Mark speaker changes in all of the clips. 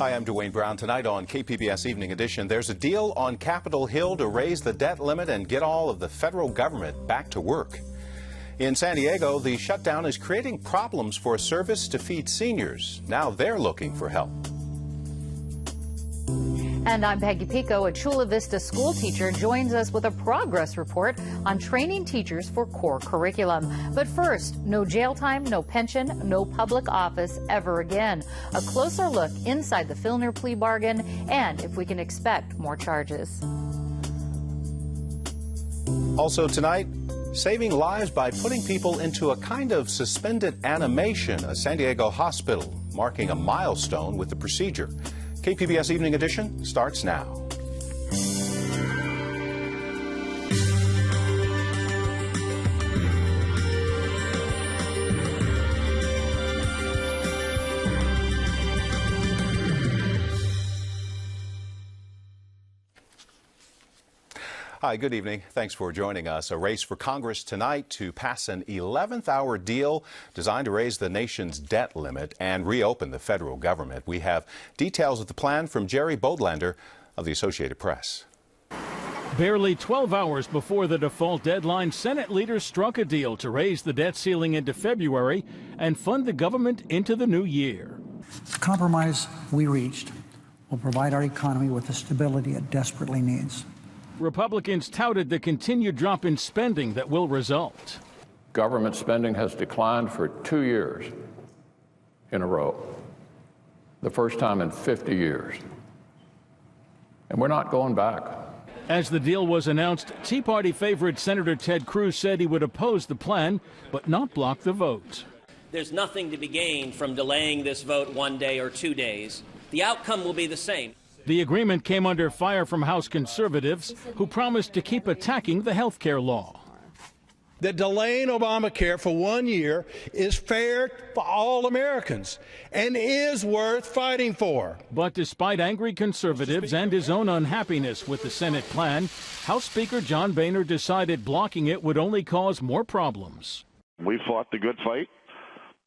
Speaker 1: Hi, I'm Dwayne Brown. Tonight on KPBS Evening Edition, there's a deal on Capitol Hill to raise the debt limit and get all of the federal government back to work. In San Diego, the shutdown is creating problems for a service to feed seniors. Now they're looking for help.
Speaker 2: And I'm Peggy Pico. A Chula Vista school teacher joins us with a progress report on training teachers for core curriculum. But first, no jail time, no pension, no public office ever again. A closer look inside the Filner plea bargain and if we can expect more charges.
Speaker 1: Also tonight, saving lives by putting people into a kind of suspended animation. A San Diego hospital marking a milestone with the procedure. KPBS Evening Edition starts now. Hi, good evening. Thanks for joining us. A race for Congress tonight to pass an 11th hour deal designed to raise the nation's debt limit and reopen the federal government. We have details of the plan from Jerry Bodlander of the Associated Press.
Speaker 3: Barely 12 hours before the default deadline, Senate leaders struck a deal to raise the debt ceiling into February and fund the government into the new year.
Speaker 4: The compromise we reached will provide our economy with the stability it desperately needs.
Speaker 3: Republicans touted the continued drop in spending that will result.
Speaker 5: Government spending has declined for 2 years in a row, the first time in 50 years. And we're not going back.
Speaker 3: As the deal was announced, Tea Party favorite Senator Ted Cruz said he would oppose the plan, but not block the vote.
Speaker 6: There's nothing to be gained from delaying this vote 1 day or 2 days. The outcome will be the same.
Speaker 3: The agreement came under fire from House conservatives who promised to keep attacking the health care law.
Speaker 7: That delaying Obamacare for 1 year is fair for all Americans and is worth fighting for.
Speaker 3: But despite angry conservatives and his own unhappiness with the Senate plan, House Speaker John Boehner decided blocking it would only cause more problems.
Speaker 8: We fought the good fight.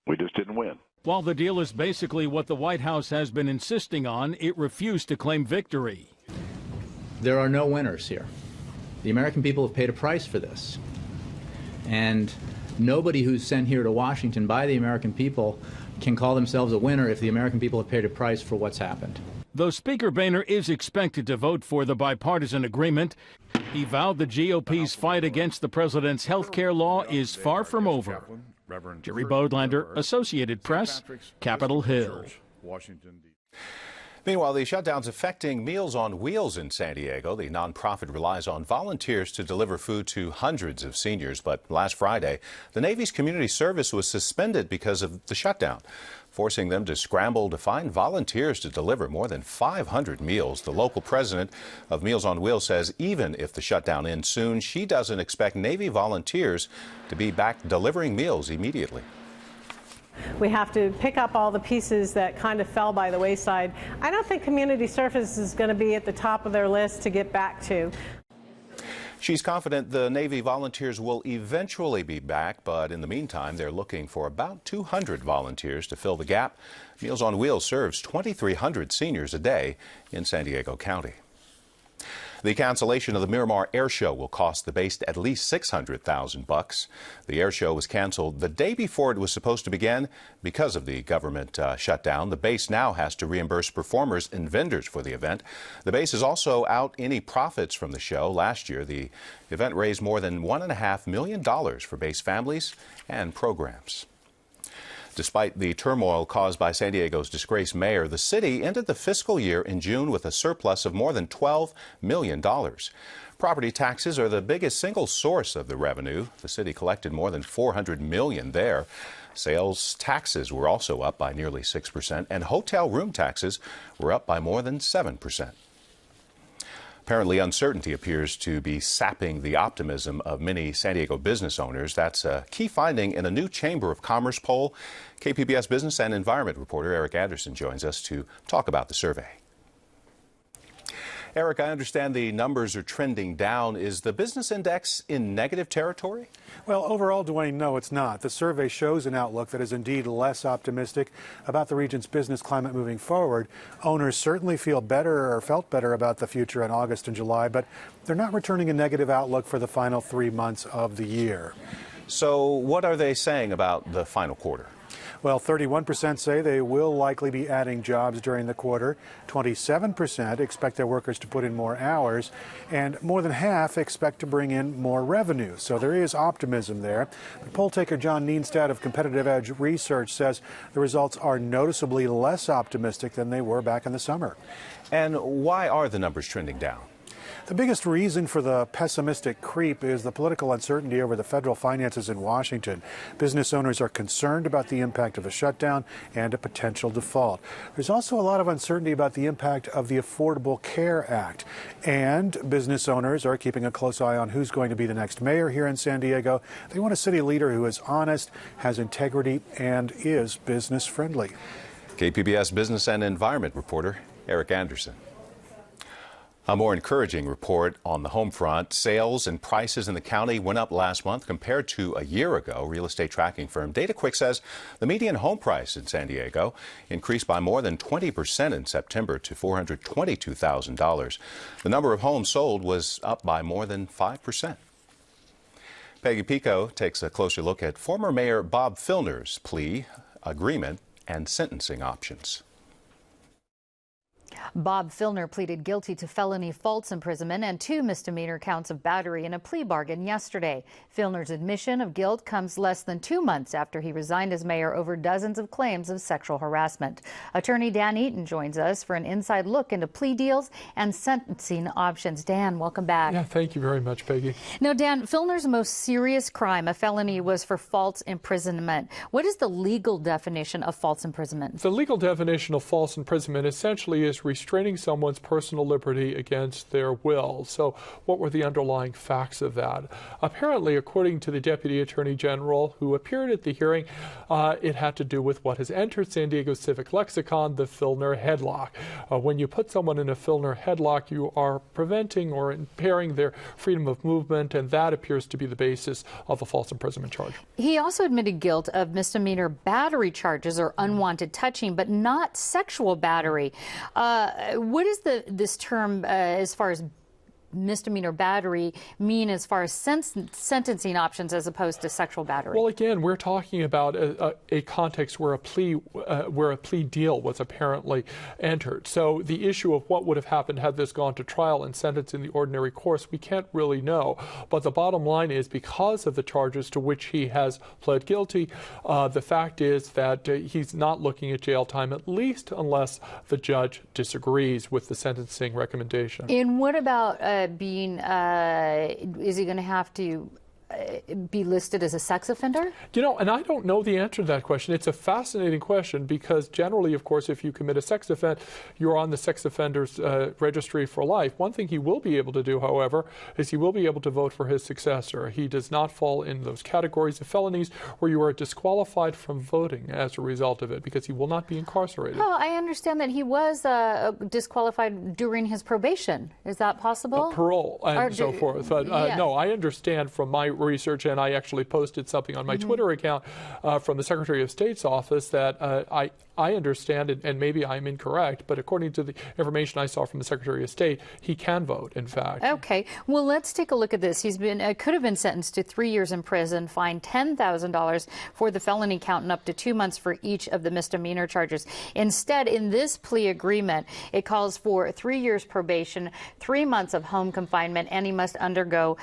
Speaker 8: We just didn't win.
Speaker 3: While the deal is basically what the White House has been insisting on, it refused to claim victory.
Speaker 9: There are no winners here. The American people have paid a price for this. And nobody who's sent here to Washington by the American people can call themselves a winner if the American people have paid a price for what's happened.
Speaker 3: Though Speaker Boehner is expected to vote for the bipartisan agreement, he vowed the GOP's fight against the president's health care law is far from over. Jerry Bodlander, Associated Press, Capitol Hill.
Speaker 1: Meanwhile, the shutdown's affecting Meals on Wheels in San Diego. The nonprofit relies on volunteers to deliver food to hundreds of seniors. But last Friday, the Navy's community service was suspended because of the shutdown, forcing them to scramble to find volunteers to deliver more than 500 meals. The local president of Meals on Wheels says even if the shutdown ends soon, she doesn't expect Navy volunteers to be back delivering meals immediately.
Speaker 10: We have to pick up all the pieces that kind of fell by the wayside. I don't think community service is going to be at the top of their list to get back to.
Speaker 1: She's confident the Navy volunteers will eventually be back, but in the meantime, they're looking for about 200 volunteers to fill the gap. Meals on Wheels serves 2,300 seniors a day in San Diego County. The cancellation of the Miramar Air Show will cost the base at least $600,000. The air show was canceled the day before it was supposed to begin because of the government shutdown. The base now has to reimburse performers and vendors for the event. The base is also out any profits from the show. Last year, the event raised more than $1.5 million for base families and programs. Despite the turmoil caused by San Diego's disgraced mayor, the city ended the fiscal year in June with a surplus of more than $12 million. Property taxes are the biggest single source of the revenue. The city collected more than $400 million there. Sales taxes were also up by nearly 6%, and hotel room taxes were up by more than 7%. Apparently, uncertainty appears to be sapping the optimism of many San Diego business owners. That's a key finding in a new Chamber of Commerce poll. KPBS Business and Environment reporter Eric Anderson joins us to talk about the survey. Eric, I understand the numbers are trending down. Is the business index in negative territory?
Speaker 11: Well, overall, Dwayne, no, it's not. The survey shows an outlook that is indeed less optimistic about the region's business climate moving forward. Owners certainly feel better or felt better about the future in August and July, but they're not returning a negative outlook for the final 3 months of the year.
Speaker 1: So what are they saying about the final quarter?
Speaker 11: Well, 31% say they will likely be adding jobs during the quarter. 27% expect their workers to put in more hours, and more than half expect to bring in more revenue. So there is optimism there. But poll taker John Neenstad of Competitive Edge Research says the results are noticeably less optimistic than they were back in the summer.
Speaker 1: And why are the numbers trending down?
Speaker 11: The biggest reason for the pessimistic creep is the political uncertainty over the federal finances in Washington. Business owners are concerned about the impact of the shutdown and a potential default. There's also a lot of uncertainty about the impact of the Affordable Care Act. And business owners are keeping a close eye on who's going to be the next mayor here in San Diego. They want a city leader who is honest, has integrity, and is business friendly.
Speaker 1: KPBS business and environment reporter Eric Anderson. A more encouraging report on the home front. Sales and prices in the county went up last month compared to a year ago. Real estate tracking firm DataQuick says the median home price in San Diego increased by more than 20% in September to $422,000. The number of homes sold was up by more than 5%. Peggy Pico takes a closer look at former Mayor Bob Filner's plea agreement and sentencing options.
Speaker 2: Bob Filner pleaded guilty to felony false imprisonment and 2 misdemeanor counts of battery in a plea bargain yesterday. Filner's admission of guilt comes less than 2 months after he resigned as mayor over dozens of claims of sexual harassment. Attorney Dan Eaton joins us for an inside look into plea deals and sentencing options. Dan, welcome back.
Speaker 12: Yeah, thank you very much, Peggy.
Speaker 2: Now, Dan, Filner's most serious crime, a felony, was for false imprisonment. What is the legal definition of false imprisonment?
Speaker 12: The legal definition of false imprisonment essentially is restraining someone's personal liberty against their will. So what were the underlying facts of that? Apparently, according to the Deputy Attorney General who appeared at the hearing, it had to do with what has entered San Diego civic lexicon, the Filner headlock. When you put someone in a Filner headlock, you are preventing or impairing their freedom of movement, and that appears to be the basis of a false imprisonment charge.
Speaker 2: He also admitted guilt of misdemeanor battery charges or unwanted touching, but not sexual battery. What is this term as far as misdemeanor battery mean as far as sentencing options as opposed to sexual battery?
Speaker 12: Well, again, we're talking about a context where a plea deal was apparently entered. So the issue of what would have happened had this gone to trial and sentenced in the ordinary course, we can't really know. But the bottom line is, because of the charges to which he has pled guilty, the fact is that he's not looking at jail time, at least unless the judge disagrees with the sentencing recommendation.
Speaker 2: And what about is he going to have to be listed as a sex offender?
Speaker 12: You know, and I don't know the answer to that question. It's a fascinating question because generally, of course, if you commit a sex offense, you're on the sex offenders registry for life. One thing he will be able to do, however, is he will be able to vote for his successor. He does not fall in those categories of felonies where you are disqualified from voting as a result of it because he will not be incarcerated.
Speaker 2: Oh, I understand that he was disqualified during his probation. Is that possible?
Speaker 12: Parole and so forth. But no, I understand from my research, and I actually posted something on my Twitter account from the Secretary of State's office that I understand, and maybe I'm incorrect, but according to the information I saw from the Secretary of State, he can vote, in fact.
Speaker 2: Okay. Well, let's take a look at this. He's been could have been sentenced to 3 years in prison, fined $10,000 for the felony count, and up to 2 months for each of the misdemeanor charges. Instead, in this plea agreement, it calls for 3 years probation, 3 months of home confinement, and he must undergo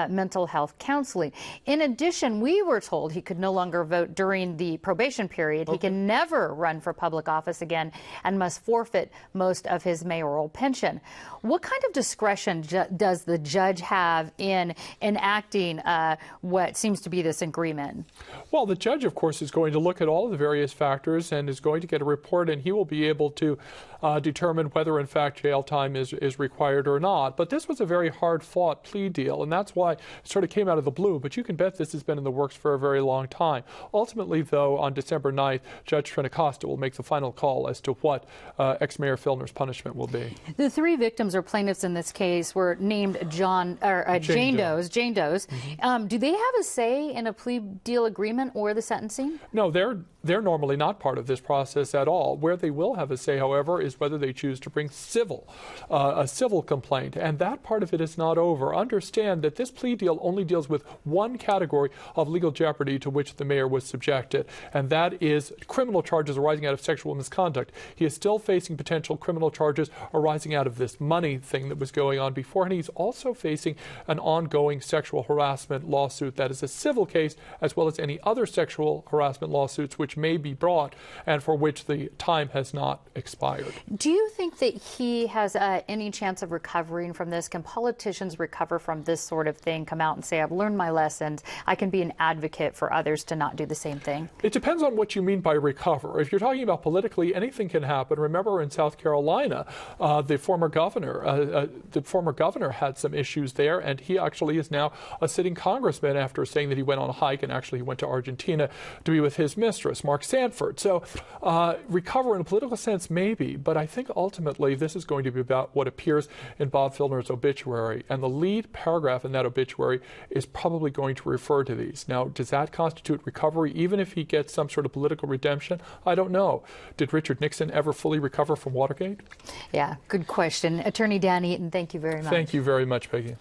Speaker 2: mental health counseling. In addition, we were told he could no longer vote during the probation period. He can never run for public office again and must forfeit most of his mayoral pension. What kind of discretion does the judge have in enacting what seems to be this agreement?
Speaker 12: Well, the judge, of course, is going to look at all of the various factors and is going to get a report, and he will be able to determine whether, in fact, jail time is required or not. But this was a very hard-fought plea deal, and that's why it sort of came out of the blue. flew, but you can bet this has been in the works for a very long time. Ultimately, though, on December 9th, Judge Trinacosta will make the final call as to what ex-Mayor Filner's punishment will be.
Speaker 2: The three victims or plaintiffs in this case were named Jane Does. Mm-hmm. Do they have a say in a plea deal agreement or the sentencing?
Speaker 12: No, they're normally not part of this process at all. Where they will have a say, however, is whether they choose to bring a civil complaint, and that part of it is not over. Understand that this plea deal only deals with one category of legal jeopardy to which the mayor was subjected, and that is criminal charges arising out of sexual misconduct. He is still facing potential criminal charges arising out of this money thing that was going on before, and he's also facing an ongoing sexual harassment lawsuit that is a civil case, as well as any other sexual harassment lawsuits which may be brought and for which the time has not expired.
Speaker 2: Do you think that he has any chance of recovering from this? Can politicians recover from this sort of thing, come out and say, I've learned my lessons, I can be an advocate for others to not do the same thing?
Speaker 12: It depends on what you mean by recover. If you're talking about politically, anything can happen. Remember in South Carolina, the former governor had some issues there, and he actually is now a sitting congressman after saying that he went on a hike, and actually he went to Argentina to be with his mistress, Mark Sanford. So recover in a political sense, maybe, but I think ultimately this is going to be about what appears in Bob Filner's obituary, and the lead paragraph in that obituary is probably going to refer to these. Now, does that constitute recovery, even if he gets some sort of political redemption? I don't know. Did Richard Nixon ever fully recover from Watergate?
Speaker 2: Yeah, good question. Attorney Dan Eaton, thank you very much.
Speaker 12: Thank you very much, Peggy.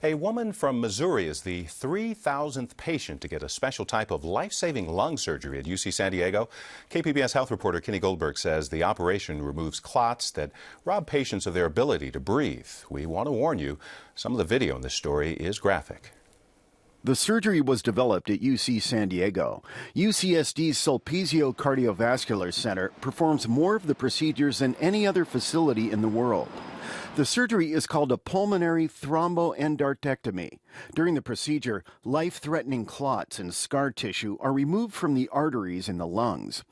Speaker 1: A woman from Missouri is the 3,000th patient to get a special type of life-saving lung surgery at UC San Diego. KPBS health reporter Kenny Goldberg says the operation removes clots that rob patients of their ability to breathe. We want to warn you, some of the video in this story is graphic.
Speaker 13: The surgery was developed at UC San Diego. UCSD's Sulpizio Cardiovascular Center performs more of the procedures than any other facility in the world. The surgery is called a pulmonary thromboendarterectomy. During the procedure, life-threatening clots and scar tissue are removed from the arteries in the lungs.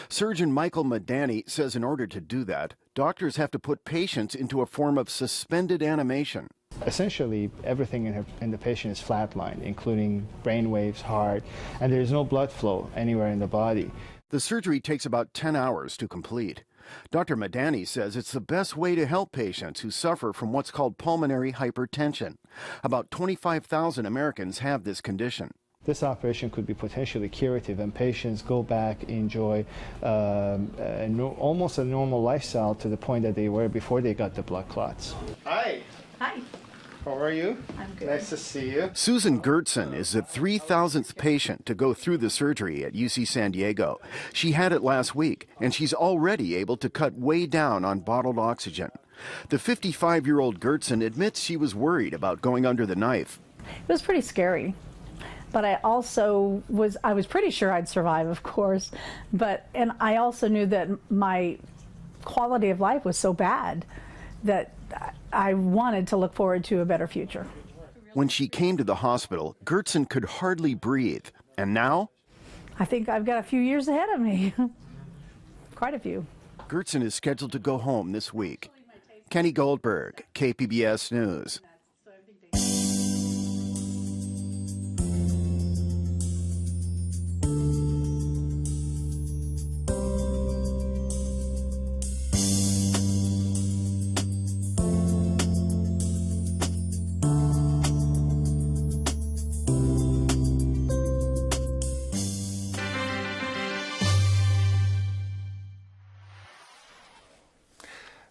Speaker 13: Surgeon Michael Madani says in order to do that, doctors have to put patients into a form of suspended animation.
Speaker 14: Essentially, everything in the patient is flatlined, including brain waves, heart, and there is no blood flow anywhere in the body.
Speaker 13: The surgery takes about 10 hours to complete. Dr. Madani says it's the best way to help patients who suffer from what's called pulmonary hypertension. About 25,000 Americans have this condition.
Speaker 14: This operation could be potentially curative, and patients go back, enjoy almost a normal lifestyle to the point that they were before they got the blood clots.
Speaker 15: Hi.
Speaker 16: Hi.
Speaker 15: How are you?
Speaker 16: I'm good.
Speaker 15: Nice to see you.
Speaker 13: Susan Gertson is the 3,000th patient to go through the surgery at UC San Diego. She had it last week, and she's already able to cut way down on bottled oxygen. The 55-year-old Gertson admits she was worried about going under the knife.
Speaker 16: It was pretty scary, but I was pretty sure I'd survive, of course, and I also knew that my quality of life was so bad that I wanted to look forward to a better future.
Speaker 13: When she came to the hospital, Gertson could hardly breathe. And now?
Speaker 16: I think I've got a few years ahead of me. Quite a few.
Speaker 13: Gertson is scheduled to go home this week. Kenny Goldberg, KPBS News.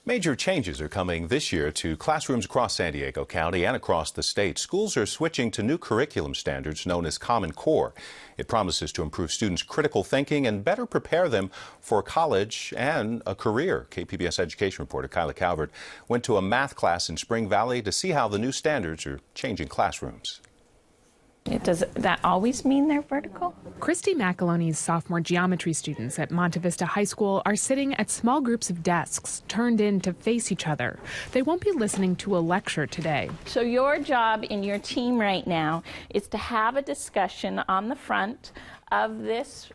Speaker 1: Major changes are coming this year to classrooms across San Diego County and across the state. Schools are switching to new curriculum standards known as Common Core. It promises to improve students' critical thinking and better prepare them for college and a career. KPBS education reporter Kyla Calvert went to a math class in Spring Valley to see how the new standards are changing classrooms.
Speaker 17: Does that always mean they're vertical?
Speaker 18: Christy McAloney's sophomore geometry students at Monte Vista High School are sitting at small groups of desks turned in to face each other. They won't be listening to a lecture today.
Speaker 17: So your job in your team right now is to have a discussion on the front of this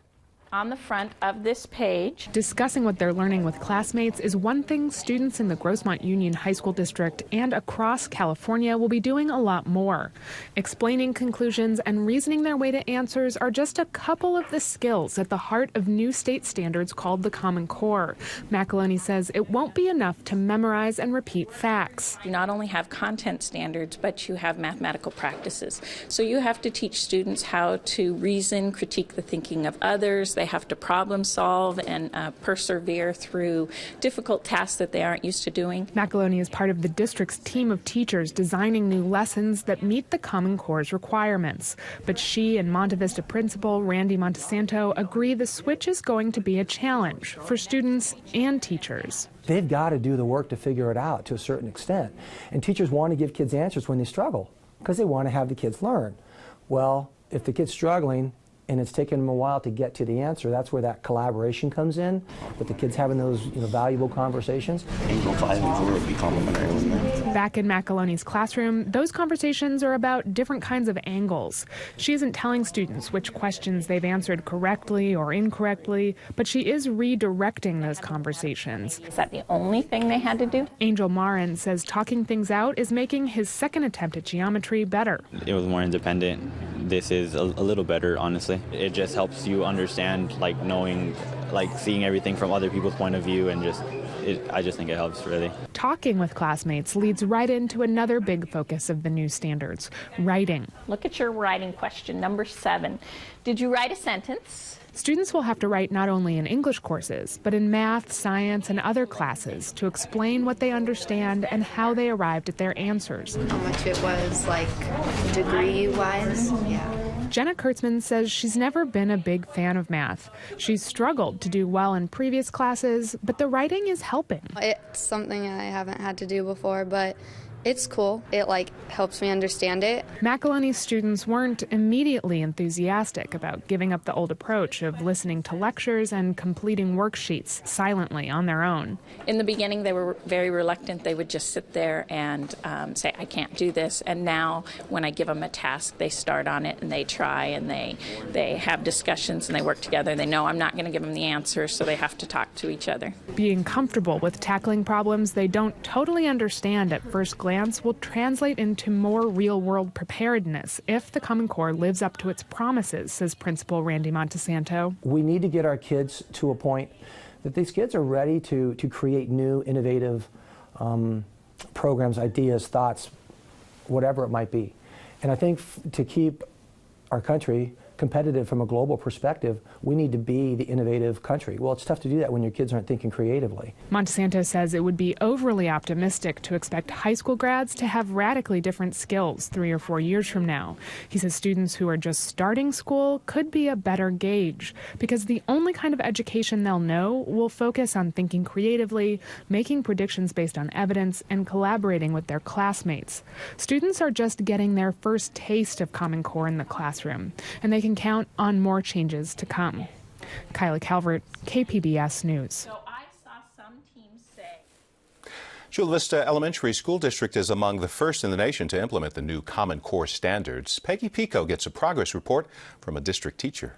Speaker 17: on the front of this page.
Speaker 18: Discussing what they're learning with classmates is one thing students in the Grossmont Union High School District and across California will be doing a lot more. Explaining conclusions and reasoning their way to answers are just a couple of the skills at the heart of new state standards called the Common Core. McAloney says it won't be enough to memorize and repeat facts.
Speaker 17: You not only have content standards, but you have mathematical practices. So you have to teach students how to reason, critique the thinking of others. They have to problem solve and persevere through difficult tasks that they aren't used to doing.
Speaker 18: McAloney is part of the district's team of teachers designing new lessons that meet the Common Core's requirements. But she and Monte Vista principal Randy Montesanto agree the switch is going to be a challenge for students and teachers.
Speaker 19: They've got to do the work to figure it out to a certain extent. And teachers want to give kids answers when they struggle because they want to have the kids learn. Well, if the kid's struggling and it's taken them a while to get to the answer, that's where that collaboration comes in, with the kids having those valuable conversations.
Speaker 20: Angle 5 and 4 would be complementary, wouldn't it?
Speaker 18: Back in McAloney's classroom, those conversations are about different kinds of angles. She isn't telling students which questions they've answered correctly or incorrectly, but she is redirecting those conversations.
Speaker 17: Is that the only thing they had to do?
Speaker 18: Angel Marin says talking things out is making his second attempt at geometry better.
Speaker 21: It was more independent. This is a little better, honestly. It just helps you understand, knowing, seeing everything from other people's point of view, and I just think it helps, really.
Speaker 18: Talking with classmates leads right into another big focus of the new standards, writing.
Speaker 17: Look at your writing question, number 7. Did you write a sentence?
Speaker 18: Students will have to write not only in English courses, but in math, science, and other classes to explain what they understand and how they arrived at their answers.
Speaker 22: How much it was, degree-wise, yeah.
Speaker 18: Jenna Kurtzman says she's never been a big fan of math. She's struggled to do well in previous classes, but the writing is helping.
Speaker 22: It's something I haven't had to do before, but it's cool. It helps me understand it.
Speaker 18: McAloney's students weren't immediately enthusiastic about giving up the old approach of listening to lectures and completing worksheets silently on their own.
Speaker 17: In the beginning, they were very reluctant. They would just sit there and say, I can't do this. And now when I give them a task, they start on it and they try and they have discussions and they work together. They know I'm not going to give them the answer, so they have to talk to each other.
Speaker 18: Being comfortable with tackling problems they don't totally understand at first glance will translate into more real-world preparedness if the Common Core lives up to its promises, says Principal Randy Montesanto.
Speaker 19: We need to get our kids to a point that these kids are ready to create new, innovative programs, ideas, thoughts, whatever it might be. And I think to keep our country competitive from a global perspective, we need to be the innovative country. Well, it's tough to do that when your kids aren't thinking creatively.
Speaker 18: Montesanto says it would be overly optimistic to expect high school grads to have radically different skills 3 or 4 years from now. He says students who are just starting school could be a better gauge because the only kind of education they'll know will focus on thinking creatively, making predictions based on evidence, and collaborating with their classmates. Students are just getting their first taste of Common Core in the classroom, and they can count on more changes to come. Kylie Calvert, KPBS News.
Speaker 17: So I saw some teams say.
Speaker 1: Chula Vista Elementary School District is among the first in the nation to implement the new Common Core standards. Peggy Pico gets a progress report from a district teacher.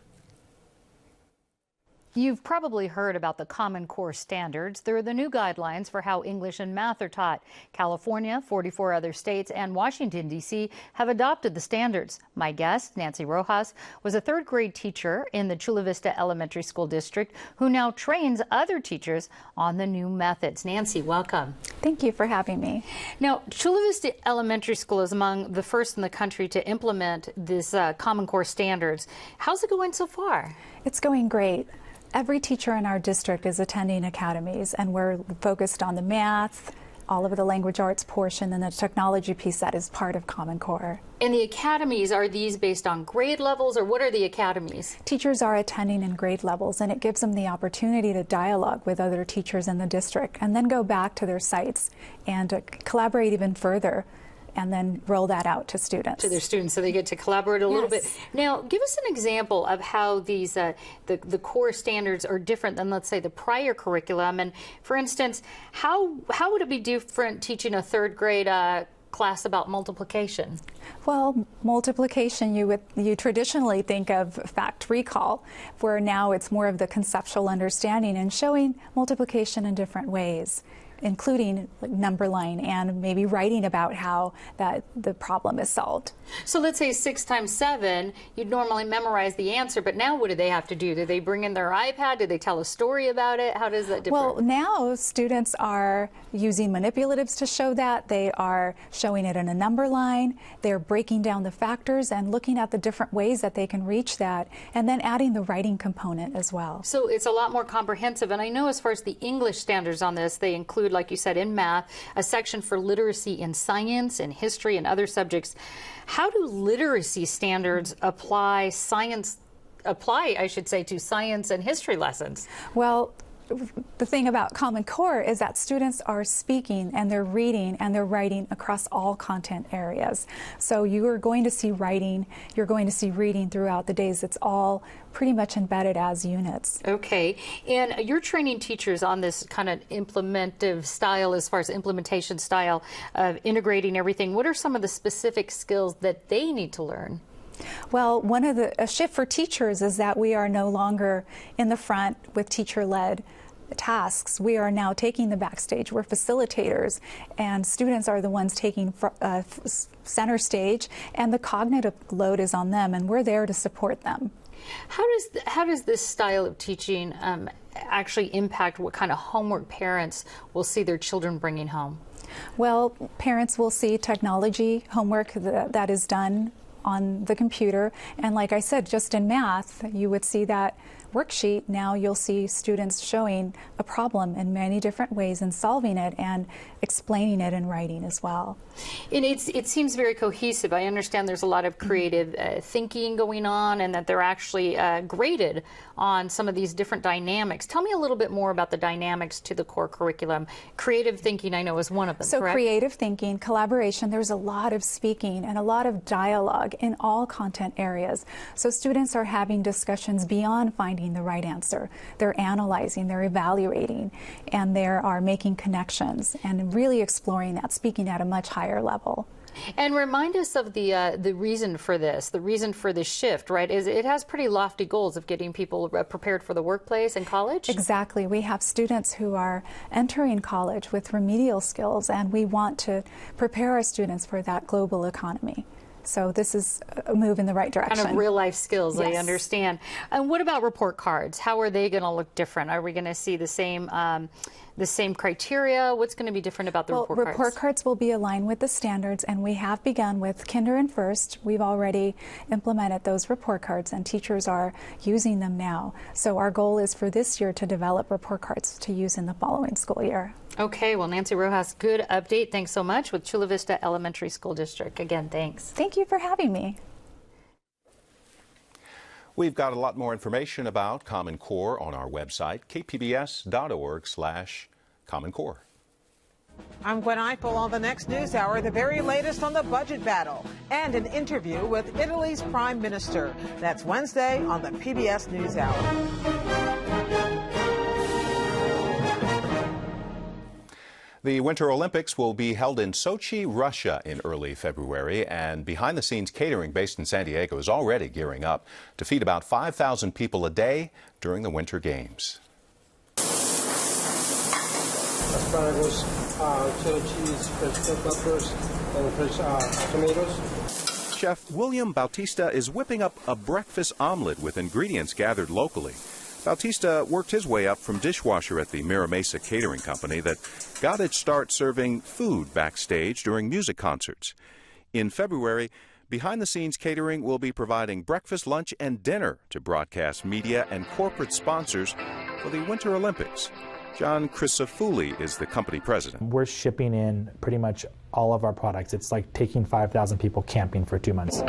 Speaker 2: You've probably heard about the Common Core standards. They're the new guidelines for how English and math are taught. California, 44 other states, and Washington, D.C. have adopted the standards. My guest, Nancy Rojas, was a third grade teacher in the Chula Vista Elementary School District who now trains other teachers on the new methods. Nancy, welcome.
Speaker 23: Thank you for having me.
Speaker 2: Now, Chula Vista Elementary School is among the first in the country to implement this Common Core standards. How's it going so far?
Speaker 23: It's going great. Every teacher in our district is attending academies, and we're focused on the math, all of the language arts portion, and the technology piece that is part of Common Core.
Speaker 2: And the academies, are these based on grade levels, or what are the academies?
Speaker 23: Teachers are attending in grade levels, and it gives them the opportunity to dialogue with other teachers in the district and then go back to their sites and collaborate even further, and then roll that out to students.
Speaker 2: To their students, so they get to collaborate a little bit. Now, give us an example of how these the core standards are different than, let's say, the prior curriculum. And for instance, how would it be different teaching a third grade class about multiplication?
Speaker 23: Well, multiplication, you traditionally think of fact recall, where now it's more of the conceptual understanding and showing multiplication in different ways, including number line and maybe writing about how the problem is solved.
Speaker 2: So let's say 6 times 7, you'd normally memorize the answer, but now what do they have to do? Do they bring in their iPad? Do they tell a story about it? How does that differ?
Speaker 23: Well, now students are using manipulatives to show that. They are showing it in a number line. They're breaking down the factors and looking at the different ways that they can reach that, and then adding the writing component as well.
Speaker 2: So it's a lot more comprehensive. And I know as far as the English standards on this, they include, like you said, in math, a section for literacy in science and history and other subjects. How do literacy standards apply, I should say, to science and history lessons?
Speaker 23: Well, the thing about Common Core is that students are speaking and they're reading and they're writing across all content areas. So you are going to see writing, you're going to see reading throughout the days. It's all pretty much embedded as units.
Speaker 2: Okay, and you're training teachers on this kind of implementive style, as far as implementation style of integrating everything. What are some of the specific skills that they need to learn?
Speaker 23: Well, a shift for teachers is that we are no longer in the front with teacher-led tasks. We are now taking the backstage. We're facilitators, and students are the ones taking center stage, and the cognitive load is on them, and we're there to support them.
Speaker 2: How does this style of teaching actually impact what kind of homework parents will see their children bringing home?
Speaker 23: Well, parents will see technology homework that is done on the computer, and like I said, just in math, you would see that worksheet. Now you'll see students showing a problem in many different ways and solving it and explaining it in writing as well.
Speaker 2: And it seems very cohesive. I understand there's a lot of creative thinking going on, and that they're actually graded on some of these different dynamics. Tell me a little bit more about the dynamics to the core curriculum. Creative thinking, I know, is one of them,
Speaker 23: So
Speaker 2: correct?
Speaker 23: Creative thinking, collaboration, there's a lot of speaking and a lot of dialogue in all content areas. So students are having discussions beyond finding the right answer. They're analyzing, they're evaluating, and they are making connections and really exploring that, speaking at a much higher level.
Speaker 2: And remind us of the reason for this, the reason for this shift, right? Is it has pretty lofty goals of getting people prepared for the workplace and college?
Speaker 23: Exactly. We have students who are entering college with remedial skills, and we want to prepare our students for that global economy. So this is a move in the right direction.
Speaker 2: Kind of real life skills,
Speaker 23: yes.
Speaker 2: I understand. And what about report cards? How are they going to look different? Are we going to see the same criteria? What's going to be different about the report cards?
Speaker 23: Report cards will be aligned with the standards, and we have begun with Kinder and First. We've already implemented those report cards, and teachers are using them now. So our goal is for this year to develop report cards to use in the following school year.
Speaker 2: Okay, well, Nancy Rojas, good update. Thanks so much with Chula Vista Elementary School District. Again, thanks.
Speaker 23: Thank you for having me.
Speaker 1: We've got a lot more information about Common Core on our website, kpbs.org/Common Core.
Speaker 4: I'm Gwen Eiffel on the next News Hour, the very latest on the budget battle and an interview with Italy's Prime Minister. That's Wednesday on the PBS News Hour.
Speaker 1: The Winter Olympics will be held in Sochi, Russia in early February, and behind-the-scenes catering based in San Diego is already gearing up to feed about 5,000 people a day during the Winter Games.
Speaker 5: Asparagus, cheddar cheese, French peppers, and fresh tomatoes.
Speaker 1: Chef William Bautista is whipping up a breakfast omelet with ingredients gathered locally. Bautista worked his way up from dishwasher at the Miramar Catering Company that got its start serving food backstage during music concerts. In February, behind-the-scenes catering will be providing breakfast, lunch, and dinner to broadcast media and corporate sponsors for the Winter Olympics. John Crisafulli is the company president.
Speaker 6: We're shipping in pretty much all of our products. It's like taking 5,000 people camping for 2 months.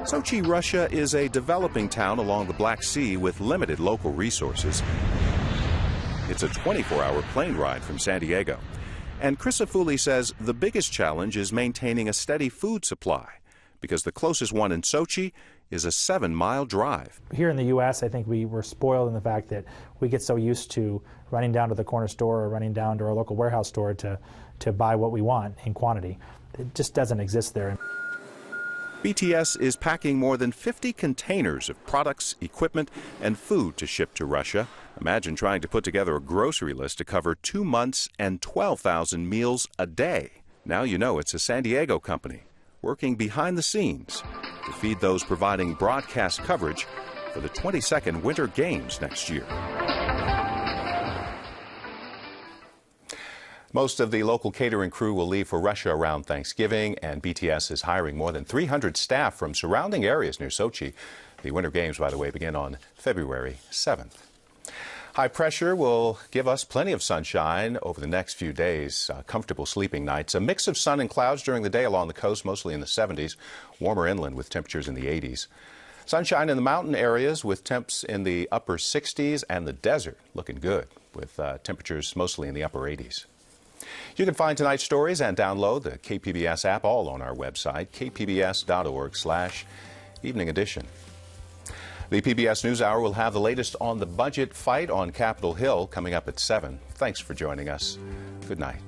Speaker 1: Sochi, Russia is a developing town along the Black Sea with limited local resources. It's a 24-hour plane ride from San Diego. And Crisafulli says the biggest challenge is maintaining a steady food supply. because the closest one in Sochi is a 7-mile drive.
Speaker 6: Here in the U.S., I think we were spoiled in the fact that we get so used to running down to the corner store or running down to our local warehouse store to buy what we want in quantity. It just doesn't exist there.
Speaker 1: BTS is packing more than 50 containers of products, equipment, and food to ship to Russia. Imagine trying to put together a grocery list to cover 2 months and 12,000 meals a day. Now you know it's a San Diego company working behind the scenes to feed those providing broadcast coverage for the 22nd Winter Games next year. Most of the local catering crew will leave for Russia around Thanksgiving, and BTS is hiring more than 300 staff from surrounding areas near Sochi. The Winter Games, by the way, begin on February 7th. High pressure will give us plenty of sunshine over the next few days. Comfortable sleeping nights. A mix of sun and clouds during the day along the coast, mostly in the 70s. Warmer inland with temperatures in the 80s. Sunshine in the mountain areas with temps in the upper 60s, and the desert looking good with temperatures mostly in the upper 80s. You can find tonight's stories and download the KPBS app all on our website, kpbs.org/evening edition. The PBS NewsHour will have the latest on the budget fight on Capitol Hill coming up at 7. Thanks for joining us. Good night.